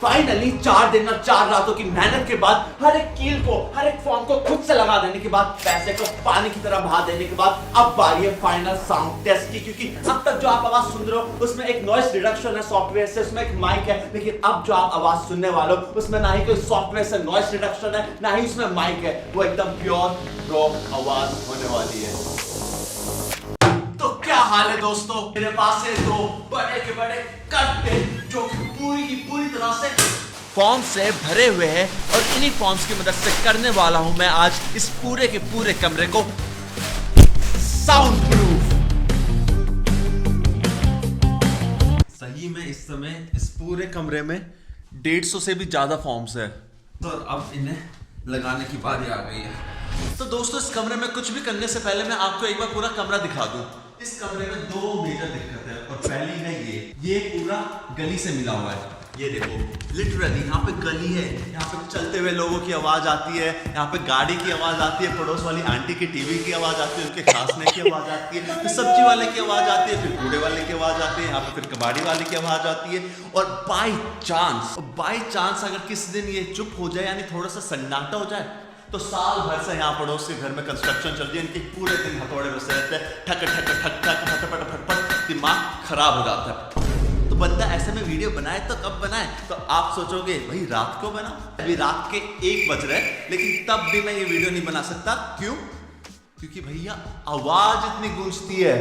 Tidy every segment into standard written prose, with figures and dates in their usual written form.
Finally 4 दिन और 4 रातों की मेहनत के बाद, हर एक कील को, हर एक फॉर्म को खुद से लगा देने के बाद, पैसे को पानी की तरह बहा देने के बाद, अब बारी है फाइनल साउंड टेस्ट की। क्योंकि अब तक जो आप आवाज सुन रहे हो उसमें एक नॉइस रिडक्शन है सॉफ्टवेयर से, उसमें एक माइक है, लेकिन अब जो आप आवाज सुनने वाले हो उसमें ना ही कोई सॉफ्टवेयर से नॉइस रिडक्शन है, ना ही उसमें माइक है, वो एकदम प्योर रॉ आवाज होने वाली है। तो क्या हाल है दोस्तों, मेरे पास है दो बड़े के बड़े कट्टे जो पूरी की पूरी तरह से फॉर्म से भरे हुए हैं, और इन्हीं फॉर्म्स की मदद से करने वाला हूं मैं आज इस पूरे के पूरे कमरे को साउंड प्रूफ। सही में इस समय इस पूरे कमरे में 150 से भी ज्यादा फॉर्म्स है, तो अब इन्हें लगाने की बारी आ गई है। तो दोस्तों, इस कमरे में कुछ भी करने से पहले मैं आपको एक बार पूरा कमरा दिखा दूं। इस कमरे में दो मेजर दिक्कत है, और पहली है ये पूरा गली से मिला हुआ है। ये देखो, लिटरली यहाँ पे गली है, यहाँ पे चलते हुए लोगों की आवाज आती है, यहाँ पे गाड़ी की आवाज आती है, पड़ोस वाली आंटी की टीवी की आवाज आती है, उनके खांसने की आवाज आती है, फिर सब्जी वाले की आवाज आती है, फिर कूड़े वाले की आवाज आती है, यहाँ पे फिर कबाड़ी वाले की आवाज आती है। और बाई चांस अगर किसी दिन ये चुप हो जाए, यानी थोड़ा सा सन्नाटा हो जाए, तो साल भर से यहाँ पड़ोस के घर में कंस्ट्रक्शन चल रही है, इनके पूरे दिन हथौड़े बसे रहते हैं, ठक ठक ठक ठक फटफट फटफट, दिमाग खराब हो जाता है। तो बंदा ऐसे में वीडियो बनाए तो कब बनाए? तो आप सोचोगे भाई रात को बना, अभी रात के 1 बज रहे, लेकिन तब भी मैं ये वीडियो नहीं बना सकता। क्यों? क्योंकि भैया आवाज इतनी गूंजती है।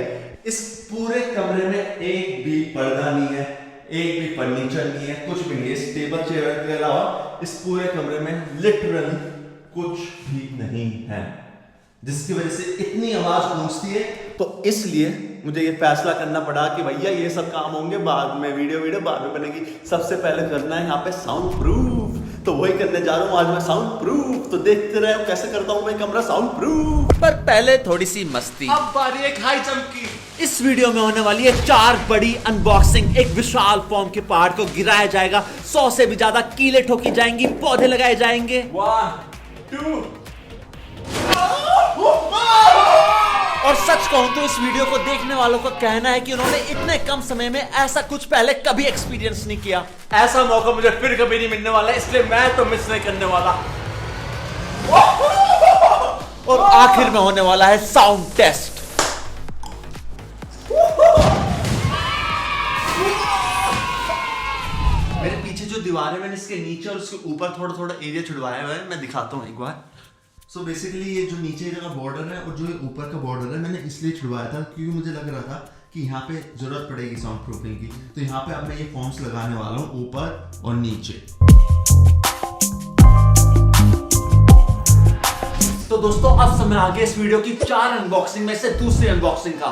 इस पूरे कमरे में एक भी पर्दा नहीं है, एक भी फर्नीचर नहीं है, कुछ भी नहीं है। इस टेबल चेयर के अलावा इस पूरे कमरे में लिटरली कुछ भी नहीं है, जिसकी वजह से इतनी आवाज गूंजती है। तो इसलिए मुझे ये फैसला करना पड़ा कि भैया ये सब काम होंगे बाद में, वीडियो बाद में बनेगी, सबसे पहले करना है यहाँ पे साउंड प्रूफ। तो वही करने जा रहा हूँ आज मैं, साउंड प्रूफ। तो देखते रहे कैसे करता हूँ मैं कमरा साउंड प्रूफ। पर पहले थोड़ी सी मस्ती। अब बारी एक हाई जंप की। इस वीडियो में होने वाली है 4 बड़ी अनबॉक्सिंग। एक विशाल फॉर्म के पहाड़ को गिराया जाएगा, 100 से भी ज्यादा कीलें ठोकी जाएंगी, पौधे लगाए जाएंगे। 1 2 और सच कहूं तो इस वीडियो को देखने वालों का कहना है कि उन्होंने इतने कम समय में ऐसा कुछ पहले कभी एक्सपीरियंस नहीं किया। ऐसा मौका मुझे फिर कभी नहीं मिलने वाला, इसलिए मैं तो मिस नहीं करने वाला। और आखिर में होने वाला है साउंड टेस्ट। मेरे पीछे जो दीवार है, मैंने इसके नीचे और उसके ऊपर थोड़ा थोड़ा एरिया छुड़वाया हुआ है, मैं दिखाता हूँ एक बार। सो बेसिकली ये जो नीचे का बॉर्डर है और जो ऊपर का बॉर्डर है, मैंने इसलिए छुड़वाया था क्योंकि मुझे लग रहा था कि यहाँ पे जरूरत पड़ेगी साउंड प्रूफिंग की। तो यहाँ पे अब मैं ये फॉर्म्स लगाने वाला हूँ ऊपर और नीचे। तो दोस्तों, अब समय आ गया इस वीडियो की 4 अनबॉक्सिंग में से दूसरी अनबॉक्सिंग का।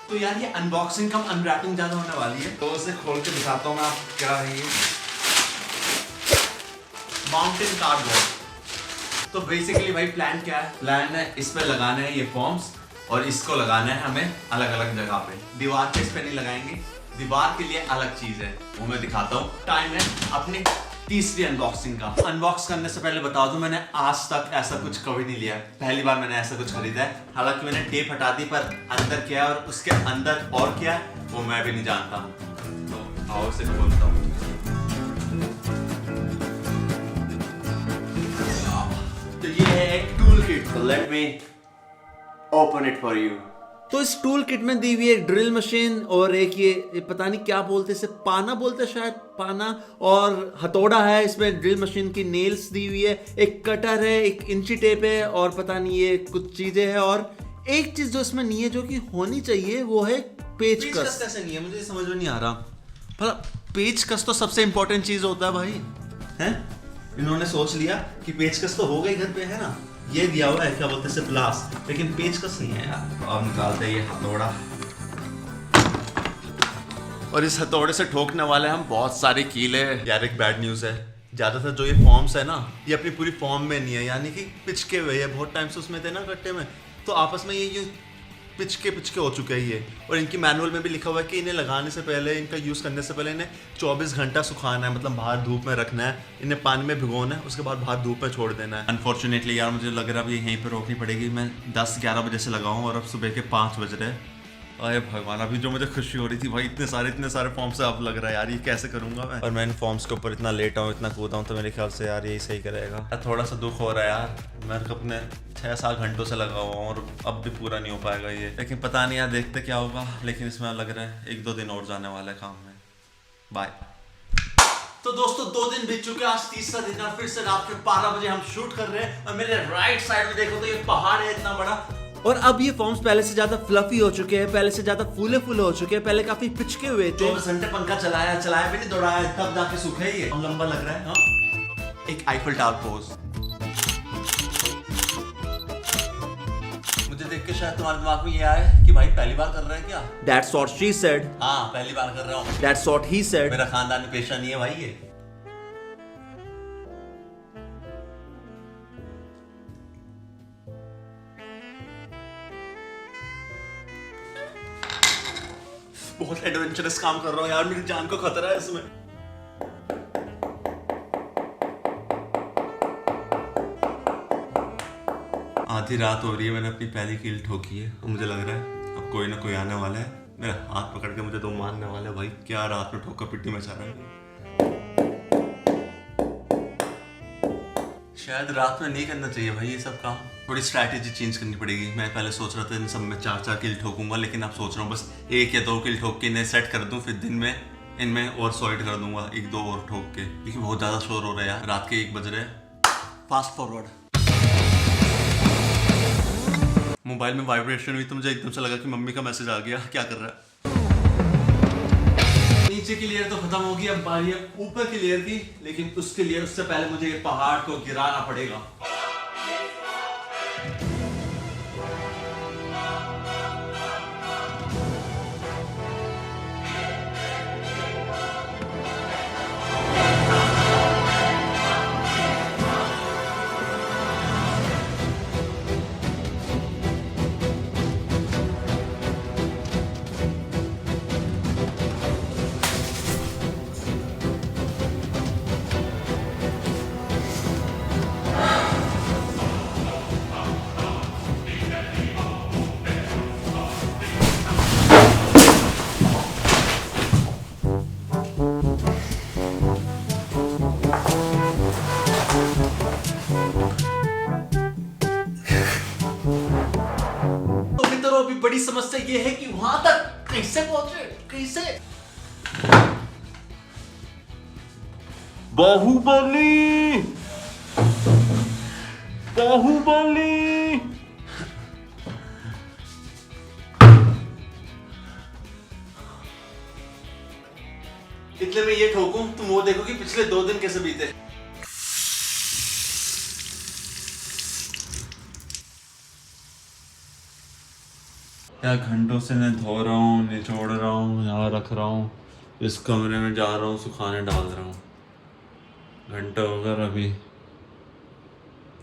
तो यार ये अनबॉक्सिंग कम अनरैपिंग ज्यादा होने वाली है, तो उसे खोल के दिखाता हूँ मैं आपको क्या है ये। Mountain cardboard. तो बेसिकली भाई प्लान क्या है? प्लान है इस पे लगाने हैं ये फॉर्म्स, और इसको लगाना है हमें अलग अलग जगह पे। दीवार पे इस पे नहीं लगाएंगे, दीवार के लिए अलग चीज है, वो मैं दिखाता हूँ। टाइम है अपनी तीसरी अनबॉक्सिंग का। अनबॉक्स करने से पहले बता दूं, मैंने आज तक ऐसा कुछ कभी नहीं लिया, पहली बार मैंने ऐसा कुछ खरीदा है। हालांकि मैंने टेप हटा दी, पर अंदर क्या है और उसके अंदर और क्या है वो मैं भी नहीं जानता हूँ। तो आओ से खोलता हूँ। तो ये है एक टूल किट, तो let me open it for you. तो इस टूल किट में दी हुई एक ड्रिल मशीन, और एक ये पता नहीं क्या बोलते, इसे पाना बोलते शायद, पाना, और हथौड़ा है। इसमें ड्रिल मशीन की नेल्स दी हुई है, एक कटर है, एक इंची टेप है, और पता नहीं ये कुछ चीजें हैं। और एक चीज जो इसमें नहीं है जो कि होनी चाहिए, वो है पेचकस। कैसे नहीं है मुझे समझ में नहीं आ रहा। भला पेचकस तो सबसे इंपॉर्टेंट चीज होता है भाई, है? इन्होंने सोच लिया कि पेचकस तो हो गई घर पे, है ना, ये दिया हुआ है क्या बोलते हैं प्लास, लेकिन पेचकस नहीं है यार। तो अब निकालते हैं ये हथौड़ा, और इस हथौड़े से ठोकने वाले हम बहुत सारे कीले। यार एक बैड न्यूज है, ज्यादातर जो ये फॉर्म्स है ना, ये अपनी पूरी फॉर्म में नहीं है, यानी कि पिचके हुए है। बहुत टाइम से उसमें थे ना गट्टे में, तो आपस में ये पिचके हो चुके हैं ये। और इनकी मैनुअल में भी लिखा हुआ है कि इन्हें लगाने से पहले, इनका यूज़ करने से पहले इन्हें 24 घंटा सुखाना है, मतलब बाहर धूप में रखना है, इन्हें पानी में भिगोना है, उसके बाद बाहर धूप में छोड़ देना है। अनफॉर्चुनेटली यार मुझे लग रहा है अब ये यहीं पर रोकनी पड़ेगी। मैं 10-11 बजे से लगाऊँ और अब सुबह के 5 बज रहे हैं, अरे भगवान, अभी जो मुझे खुशी हो रही थी भाई, इतने सारे फॉर्म से अब लग रहा है यार ये कैसे करूंगा मैं। और मैं इन फॉर्म्स के ऊपर इतना लेटा हूँ, इतना कूदा हूँ, तो मेरे ख्याल से यार यही सही करेगा। थोड़ा सा दुख हो रहा है यार, मैं अपने 6-7 घंटों से लगा हुआ हूँ और अब भी पूरा नहीं हो पाएगा ये। लेकिन पता नहीं यार, देखते क्या होगा। लेकिन इसमें लग रहा है 1-2 दिन और जाने वाला है काम में। बाय। तो दोस्तों 2 दिन बीत चुके हैं, आज तीसरा दिन है। फिर से रात के 12 बजे हम शूट कर रहे हैं और मेरे राइट साइड में देखो तो ये पहाड़ है इतना बड़ा। और अब ये फॉर्म्स पहले से ज्यादा फ्लफी हो चुके हैं, पहले से ज्यादा फूले हो चुके हैं। पहले काफी पिचके हुए थे। 24 घंटे पंखा चलाया भी नहीं, दौड़ाया, तब जाके सूखे ये। हम लंबा लग रहा है। हाँ? एक आईफल टावर पोज। मुझे देख के शायद तुम्हारे दिमाग में ये आए कि भाई पहली बार कर रहा है क्या? That's what she said. हाँ, पहली बार कर रहा हूँ। That's what he said. मेरा खानदानी पेशा नहीं है भाई ये। बहुत एडवेंचरस काम कर रहा हूँ यार, मेरी जान को खतरा है इसमें। आधी रात हो रही है, मैंने अपनी पहली कील ठोकी है और मुझे लग रहा है अब कोई ना कोई आने वाला है, मेरा हाथ पकड़ के मुझे तो मारने वाला है। भाई क्या रात में ठोका पिट्टी मचा रहा है। शायद रात में नहीं करना चाहिए भाई ये सब काम, थोड़ी स्ट्रैटेजी चेंज करनी पड़ेगी। मैं पहले सोच रहा था इन सब में 4-4 किल ठोकूंगा, लेकिन अब सोच रहा हूँ बस 1 या 2 किल ठोक के इन्हें सेट कर दूं, फिर दिन में इनमें और सॉलिड कर दूंगा 1-2 और ठोक के, क्योंकि बहुत ज्यादा शोर हो रहा है यार। रात के 1 बज रहे हैं। Fast forward. मोबाइल में वाइब्रेशन हुई तो मुझे एकदम से लगा कि मम्मी का मैसेज आ गया। क्या कर रहा है? नीचे की लेयर तो खत्म होगी, अब बारी है ऊपर की लेयर की। लेकिन उसके लिए उससे पहले मुझे ये पहाड़ को गिराना पड़ेगा। अभी बड़ी समस्या ये है कि वहां तक कैसे पहुंचे, कैसे। बाहुबली, बाहुबली। इतने में ये ठोकूं, तुम वो देखो कि पिछले 2 दिन कैसे बीते। क्या घंटों से मैं धो रहा हूँ, निचोड़ रहा हूँ, यहाँ रख रहा हूँ, इस कमरे में जा रहा हूँ, सुखाने डाल रहा हूँ। घंटा हो गया अभी।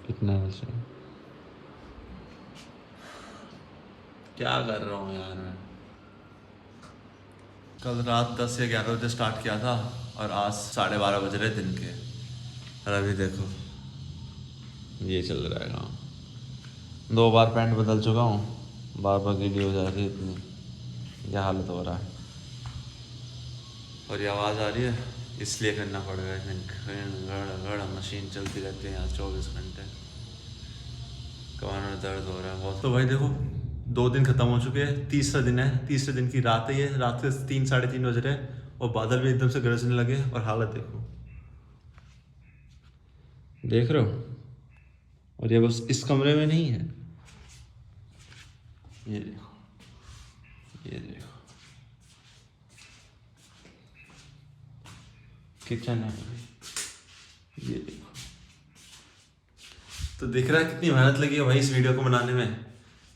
कितना बजे? क्या कर रहा हूँ यार मैं? कल रात 10 या 11 बजे स्टार्ट किया था और आज 12:30 बज रहे दिन के। और अभी देखो ये चल रहा है काम। 2 बार पैंट बदल चुका हूँ, बार गीली हो जा रही है इतनी, यह हालत हो रहा है। और ये आवाज़ आ रही है इसलिए करना पड़ेगा। घड़ मशीन चलती रहती है यहाँ 24 घंटे। कमर में दर्द हो रहा है बहुत। तो भाई देखो 2 दिन खत्म हो चुके हैं, तीसरा दिन है। तीसरे दिन की रात है ये, रात के 3-3:30 बज रहे हैं और बादल भी एकदम से गरजने लगे। और हालत देखो, देख रहे हो। और ये बस इस कमरे में नहीं है, ये देखो, ये देखो किचन है, ये देखो। तो दिख रहा है कितनी मेहनत लगी है भाई इस वीडियो को बनाने में।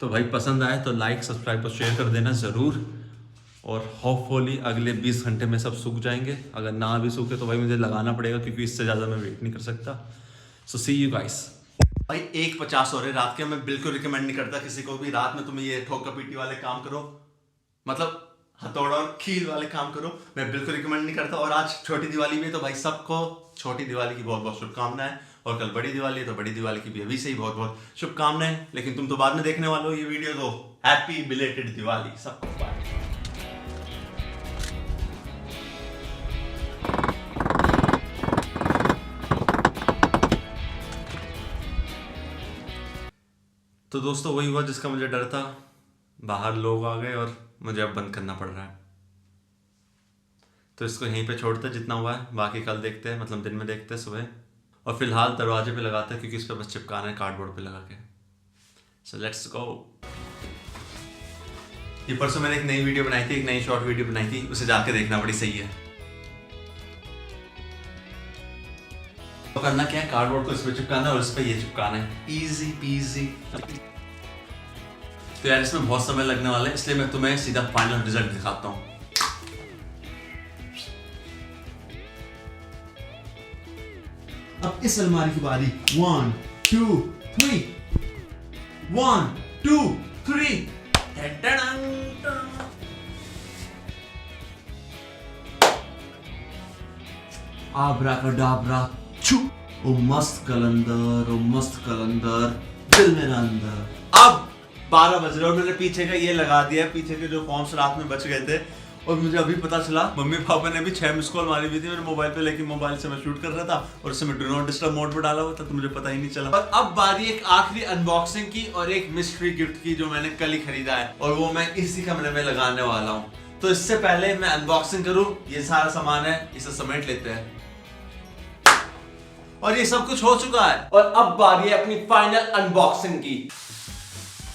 तो भाई पसंद आए तो लाइक, सब्सक्राइब और शेयर कर देना ज़रूर। और होपफुली अगले 20 घंटे में सब सूख जाएंगे। अगर ना भी सूखे तो भाई मुझे लगाना पड़ेगा, क्योंकि इससे ज़्यादा मैं वेट नहीं कर सकता। सो सी यू गाइस। भाई 1:50 हो रहे रात के। मैं बिल्कुल रिकमेंड नहीं करता किसी को भी रात में तुम्हें ये ठोका पीटी वाले काम करो, मतलब हथौड़ा और कील वाले काम करो। मैं बिल्कुल रिकमेंड नहीं करता। और आज छोटी दिवाली में तो भाई सबको छोटी दिवाली की बहुत बहुत शुभकामनाएं। और कल बड़ी दिवाली है तो बड़ी दिवाली की भी अभी से ही बहुत बहुत शुभकामनाएं। लेकिन तुम तो बाद में देखने वाले हो ये वीडियो, तो हैप्पी बिलेटेड दिवाली सबको। तो दोस्तों वही हुआ जिसका मुझे डर था, बाहर लोग आ गए और मुझे अब बंद करना पड़ रहा है। तो इसको यहीं पे छोड़ते जितना हुआ है, बाकी कल देखते हैं, मतलब दिन में देखते हैं सुबह। और फिलहाल दरवाजे पे लगाते हैं क्योंकि इस पर बस चिपकाना है कार्डबोर्ड पे लगा के। So let's go. ये परसों मैंने एक नई वीडियो बनाई थी, एक नई शॉर्ट वीडियो बनाई थी, उसे जाके देखना, बड़ी सही है। तो करना क्या है, कार्डबोर्ड को इस पे चिपकाना है और इस पे ये चिपकाना है, इजी पीजी। तो यार इसमें बहुत समय लगने वाला है, इसलिए मैं तुम्हें सीधा फाइनल रिजल्ट दिखाता हूँ। अब इस अलमारी की बारी। 1 2 3 1 2 3। आब्राकाडाब्रा छू। ओ मस्त कलंदर, ओ मस्त कलंदर दिल मेरा अंदर। अब 12 बज रहे और मैंने पीछे का ये लगा दिया, पीछे के जो फॉर्म्स रात में बच गए थे। और मुझे अभी पता चला मम्मी पापा ने भी 6 मिस कॉल मारी हुई थी मेरे मोबाइल पे, लेकिन मोबाइल से मैं शूट कर रहा था और उससे मैं डू नॉट डिस्टर्ब मोड पे डाला हुआ था, तो मुझे पता ही नहीं चला। और अब बारी एक आखिरी अनबॉक्सिंग की और एक मिस्ट्री गिफ्ट की जो मैंने कल ही खरीदा है, और वो मैं इसी कमरे में लगाने वाला हूँ। तो इससे पहले मैं अनबॉक्सिंग करूँ, ये सारा सामान है, इसे समेट लेते हैं। और ये सब कुछ हो चुका है और अब बारी है अपनी फाइनल अनबॉक्सिंग की।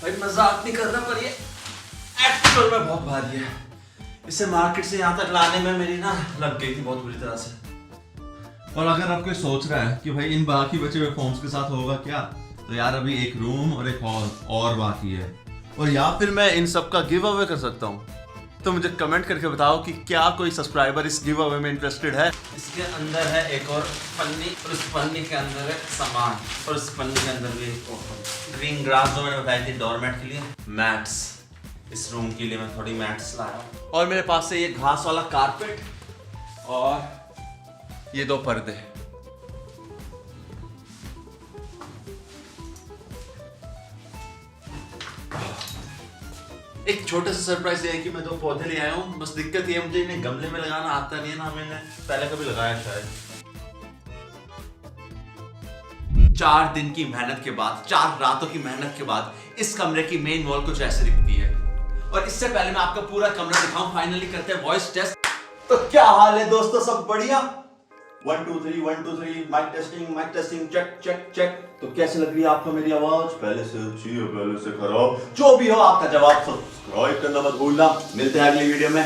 भाई मजाक नहीं कर रहा, पर ये एक्चुअल में बहुत भारी है। इसे मार्केट से यहाँ तक लाने में मेरी ना लग गई थी बहुत बुरी तरह से। और अगर आप कोई सोच रहा है कि भाई इन बाकी बचे हुए फॉर्म्स के साथ होगा क्या, तो यार अभी एक रूम और एक हॉल और बाकी है, और या फिर मैं इन सब का गिव अवे कर सकता हूँ। तो मुझे कमेंट करके बताओ कि क्या कोई सब्सक्राइबर इस गिव अवे में इंटरेस्टेड है। इसके अंदर है एक और पन्नी, और इस पन्नी के अंदर है सामान, और इस पन्नी के अंदर भी एक और ग्रीन ग्रास जो मैंने बताई थी डोरमेट के लिए, मैट्स। इस रूम के लिए मैं थोड़ी मैट्स लाया, और मेरे पास से ये घास वाला कारपेट और ये 2 पर्दे। एक छोटा सा सरप्राइज ये है कि मैं 2 पौधे ले आया हूँ। बस दिक्कत ये है मुझे इन्हें गमले में लगाना आता नहीं है ना, मैंने पहले कभी लगाया शायद। 4 दिन की मेहनत के बाद, 4 रातों की मेहनत के बाद इस कमरे की मेन वॉल कुछ ऐसे दिखती है। और इससे पहले मैं आपका पूरा कमरा दिखाऊं, फाइनली करते हैं वॉइस टेस्ट। तो क्या हाल है दोस्तों, सब बढ़िया? 1 2 3 1 2 3 mic testing check check check. तो कैसे लग रही है आपको मेरी आवाज? पहले से अच्छी है, पहले से खराब, जो भी हो आपका जवाब सब्सक्राइब करना मत भूलना। मिलते हैं अगली वीडियो में।